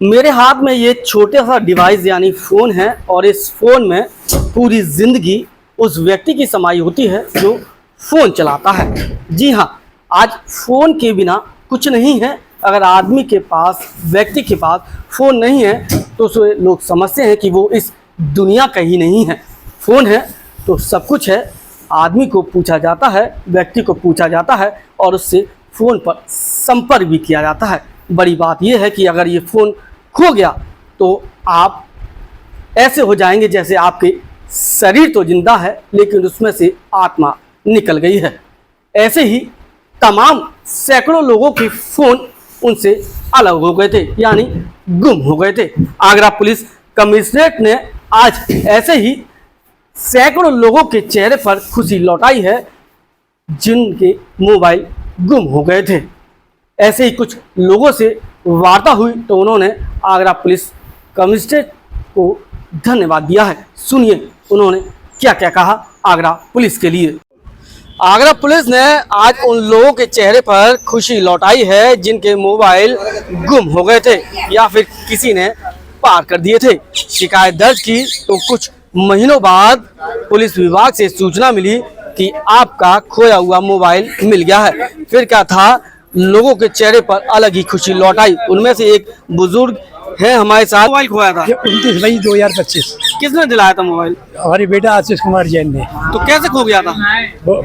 मेरे हाथ में ये छोटा सा डिवाइस यानी फ़ोन है और इस फ़ोन में पूरी ज़िंदगी उस व्यक्ति की समाई होती है जो फ़ोन चलाता है। जी हाँ, आज फ़ोन के बिना कुछ नहीं है। अगर आदमी के पास, व्यक्ति के पास फ़ोन नहीं है तो उसे लोग समझते हैं कि वो इस दुनिया का ही नहीं है। फ़ोन है तो सब कुछ है। आदमी को पूछा जाता है, व्यक्ति को पूछा जाता है और उससे फ़ोन पर संपर्क भी किया जाता है। बड़ी बात यह है कि अगर ये फ़ोन खो गया तो आप ऐसे हो जाएंगे जैसे आपके शरीर तो जिंदा है लेकिन उसमें से आत्मा निकल गई है। ऐसे ही तमाम सैकड़ों लोगों के फ़ोन उनसे अलग हो गए थे यानी गुम हो गए थे। आगरा पुलिस कमिश्नरेट ने आज ऐसे ही सैकड़ों लोगों के चेहरे पर खुशी लौटाई है जिनके मोबाइल गुम हो गए थे। ऐसे ही कुछ लोगों से वार्ता हुई तो उन्होंने आगरा पुलिस कमिश्नरेट को धन्यवाद दिया है। सुनिए उन्होंने क्या क्या कहा आगरा पुलिस के लिए। आगरा पुलिस ने आज उन लोगों के चेहरे पर खुशी लौटाई है जिनके मोबाइल गुम हो गए थे या फिर किसी ने पार कर दिए थे। शिकायत दर्ज की तो कुछ महीनों बाद पुलिस विभाग से सूचना मिली कि आपका खोया हुआ मोबाइल मिल गया है। फिर क्या था, लोगों के चेहरे पर अलग ही खुशी लौट आई। उनमें से एक बुजुर्ग है हमारे साथ। मोबाइल खोया था 29 मई 2025। किसने दिलाया था मोबाइल? हमारे बेटा आशीष कुमार जैन ने। तो कैसे खो गया था? वो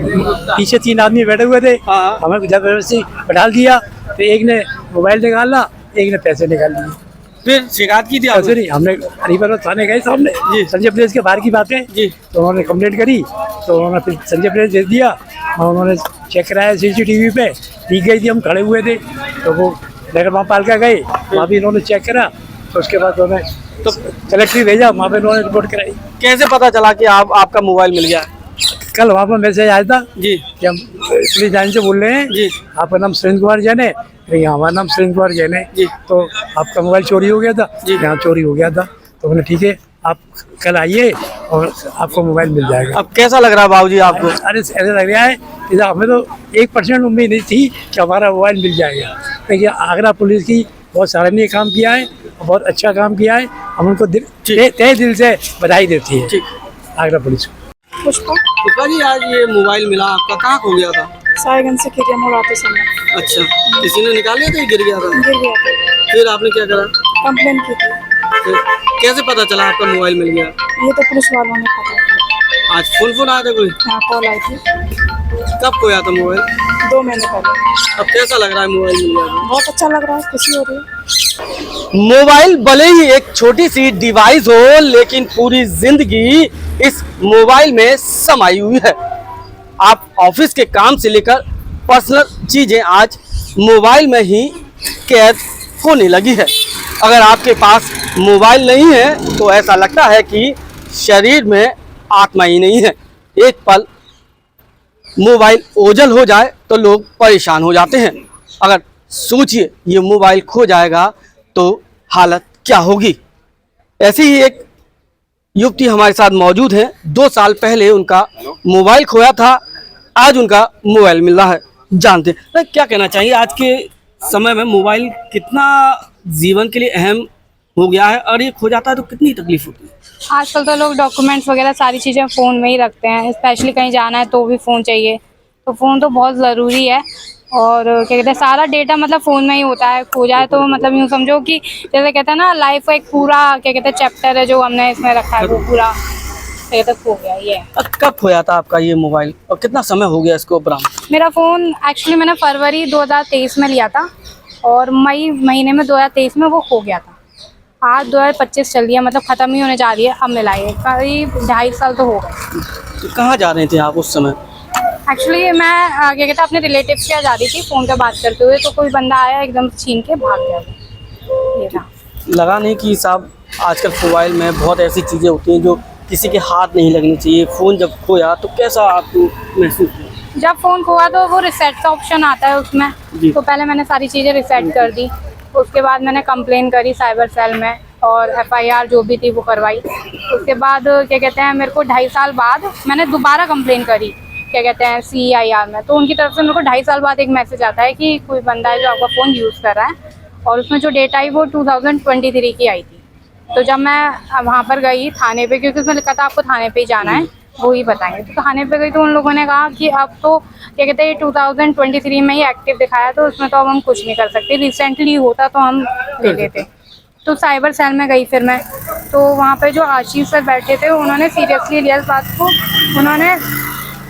पीछे 3 आदमी बैठे हुए थे, हाँ। हमें जबरदस्ती बैठा दिया तो एक ने मोबाइल निकाला, एक ने पैसे निकाल लिए। फिर शिकायत की थी ऐसे आपने? नहीं, हमने हरिपुर थाने गए सामने जी। संजय प्लेस के बाहर की बात है जी। तो उन्होंने कंप्लेंट करी तो उन्होंने फिर संजय प्लेस दे दिया और उन्होंने चेक कराया CCTV पे, ठीक गई थी। हम खड़े हुए थे तो वो नगर महापालिका गए, वहाँ भी इन्होंने चेक करा तो उसके बाद उन्होंने तो कलेक्ट्री भेजा, वहाँ पे उन्होंने रिपोर्ट कराई। कैसे पता चला कि आपका मोबाइल मिल गया? कल वहाँ पर मैसेज आया था जी कि हम पुलिस लाइन से बोल रहे हैं जी। आपका नाम सुरेंद्र कुमार जैन है? हमारा नाम सुरेंद्र कुमार जैन है जी। तो आपका मोबाइल चोरी हो गया था जी। यहाँ चोरी हो गया था तो मैंने ठीक है आप कल आइए और आपको मोबाइल मिल जाएगा। अब कैसा लग रहा है बाबूजी आपको? अरे ऐसा लग रहा है कि हमें तो 1% उम्मीद नहीं थी कि हमारा मोबाइल मिल जाएगा। देखिए आगरा पुलिस की बहुत सराहनीय काम किया है, बहुत अच्छा काम किया है। हम उनको तहे दिल से बधाई देती है आगरा पुलिस को। पुष्पा जी, आज ये मोबाइल मिला आपका, कहाँ खो गया था? सायगंज से खिरिया मोड़ आते समय अच्छा, किसी ने निकाल लिया था या गिर गया था? गिर गया था, फिर आपने क्या करा? कंप्लेन की थी। फिर कैसे पता चला आपका मोबाइल मिल गया? ये तो पुलिस वालों ने पता किया। आज फोन आया था कोई? यहाँ कॉल आई थी कब खोया था मोबाइल? 2 महीने पहले। अब कैसा लग रहा है मोबाइल मिल गया? बहुत अच्छा लग रहा है, खुशी हो रही है। मोबाइल भले ही एक छोटी सी डिवाइस हो लेकिन पूरी जिंदगी इस मोबाइल में समाई हुई है। आप ऑफिस के काम से लेकर पर्सनल चीजें आज मोबाइल में ही कैद होने लगी है। अगर आपके पास मोबाइल नहीं है तो ऐसा लगता है कि शरीर में आत्मा ही नहीं है। एक पल मोबाइल ओझल हो जाए तो लोग परेशान हो जाते हैं। अगर सोचिए ये मोबाइल खो जाएगा तो हालत क्या होगी। ऐसी ही एक युवती हमारे साथ मौजूद है। 2 साल पहले उनका मोबाइल खोया था, आज उनका मोबाइल मिल रहा है। जानते हैं क्या कहना चाहिए, आज के समय में मोबाइल कितना जीवन के लिए अहम हो गया है और ये खो जाता है तो कितनी तकलीफ होती है? आजकल तो लोग डॉक्यूमेंट्स वगैरह सारी चीज़ें फ़ोन में ही रखते हैं, स्पेशली कहीं जाना है तो भी फ़ोन चाहिए। तो फ़ोन तो बहुत ज़रूरी है और क्या कहते हैं सारा डेटा मतलब फ़ोन में ही होता है। खो जाए तो मतलब यूँ समझो कि जैसे कहते हैं ना लाइफ का एक पूरा क्या कहते हैं चैप्टर है जो हमने इसमें रखा है वो पूरा खो गया। ये कब खोया था आपका ये मोबाइल और कितना समय हो गया इसको बरामद? मेरा फ़ोन एक्चुअली मैंने फरवरी 2023 में लिया था और मई महीने में 2023 में वो खो गया था। आज 2025 चल रही है, मतलब ख़त्म ही होने जा रही है। अब मिलाइए करीब 2.5 साल तो हो गए। तो कहाँ जा रहे थे आप उस समय? एक्चुअली मैं क्या कहते हैं अपने रिलेटिव्स के यहाँ जा रही थी फ़ोन पे बात करते हुए, तो कोई बंदा आया एकदम छीन के भाग गया। ये था। लगा नहीं कि साहब आजकल मोबाइल में बहुत ऐसी चीज़ें होती हैं जो किसी के हाथ नहीं लगनी चाहिए। फ़ोन जब खोया तो कैसा आपको महसूस हुआ? जब फ़ोन खोया तो वो रिसेट का ऑप्शन आता है उसमें, तो पहले मैंने सारी चीज़ें रिसेट कर दी। उसके बाद मैंने कंप्लेन करी साइबर सेल में और FIR जो भी थी वो करवाई। उसके बाद क्या कहते हैं मेरे को 2.5 साल बाद मैंने दोबारा कंप्लेन करी क्या कहते हैं CIR में। तो उनकी तरफ से मेरे को 2.5 साल बाद एक मैसेज आता है कि कोई बंदा है जो आपका फ़ोन यूज़ कर रहा है और उसमें जो डेट आई वो 2023 की आई थी। तो जब मैं वहाँ पर गई थाने पे, क्योंकि उसमें लिखा था आपको थाने पे ही जाना है, वो ही बताएंगे। तो थाने पे गई तो उन लोगों ने कहा कि अब तो क्या कहते हैं 2023 में ही एक्टिव दिखाया, तो उसमें तो अब हम कुछ नहीं कर सकते, रिसेंटली होता तो हम ले लेते। तो साइबर सेल में गई फिर मैं, तो वहाँ पे जो आशीष सर बैठे थे उन्होंने सीरियसली लिया इस बात को। उन्होंने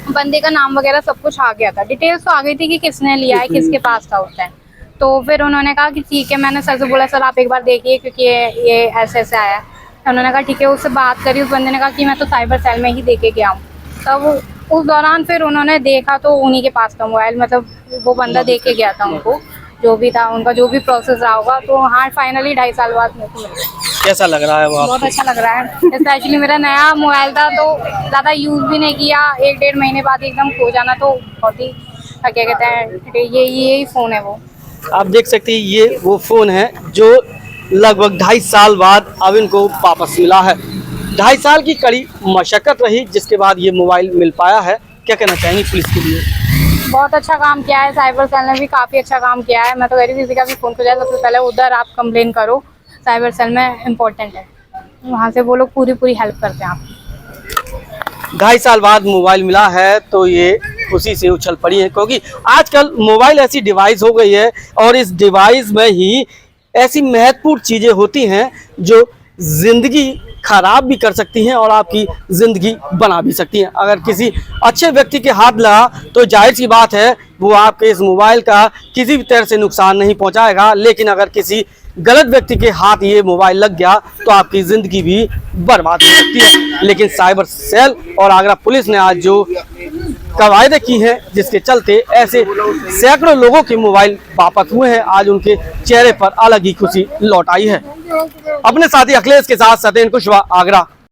बंदे का नाम वगैरह सब कुछ आ गया था, डिटेल्स तो आ गई थी कि किसने लिया है, किसके पास था उस टाइम। तो फिर उन्होंने कहा कि ठीक है, मैंने सर से बोला सर आप एक बार देखिए क्योंकि ये ऐसे ऐसे आया है। तो उन्होंने कहा ठीक है, उससे बात करी। उस बंदे ने कहा कि मैं तो साइबर सेल में ही देके गया हूँ। तब उस दौरान फिर उन्होंने देखा तो उन्हीं के पास था मोबाइल, मतलब वो बंदा देके गया था उनको, जो भी था उनका जो भी प्रोसेस रहा होगा। तो हाँ फाइनली 2.5 साल बाद मेरे को मिल गया। कैसा लग रहा है वो बहुत अच्छा लग रहा है। स्पेशली मेरा नया मोबाइल था तो ज़्यादा यूज़ भी नहीं किया, 1-1.5 महीने बाद एकदम खो जाना तो बहुत ही क्या कहते हैं, यही फ़ोन है वो। आप देख सकते हैं ये वो फ़ोन है जो लगभग 2.5 साल बाद अब इनको वापस मिला है। 2.5 साल की कड़ी मशक्क़त रही जिसके बाद ये मोबाइल मिल पाया है। क्या कहना चाहेंगी पुलिस के लिए? बहुत अच्छा काम किया है, साइबर सेल ने भी काफ़ी अच्छा काम किया है। मैं तो कह रही किसी का भी फ़ोन खो जाए सबसे पहले उधर आप कंप्लेन करो, साइबर सेल में इम्पोर्टेंट है, वहाँ से वो लोग पूरी हेल्प करते हैं आपकी। 2.5 साल बाद मोबाइल मिला है तो ये खुशी से उछल पड़ी है, क्योंकि आजकल मोबाइल ऐसी डिवाइस हो गई है और इस डिवाइस में ही ऐसी महत्वपूर्ण चीज़ें होती हैं जो ज़िंदगी खराब भी कर सकती हैं और आपकी ज़िंदगी बना भी सकती हैं। अगर किसी अच्छे व्यक्ति के हाथ लगा तो जाहिर सी बात है वो आपके इस मोबाइल का किसी भी तरह से नुकसान नहीं पहुंचाएगा, लेकिन अगर किसी गलत व्यक्ति के हाथ ये मोबाइल लग गया तो आपकी ज़िंदगी भी बर्बाद हो सकती है। लेकिन साइबर सेल और आगरा पुलिस ने आज जो कवायदे की हैं जिसके चलते ऐसे सैकड़ों लोगों के मोबाइल वापस हुए हैं, आज उनके चेहरे पर अलग ही खुशी लौट आई है। अपने साथी अखिलेश के साथ सत्येंद्र कुशवाहा, आगरा।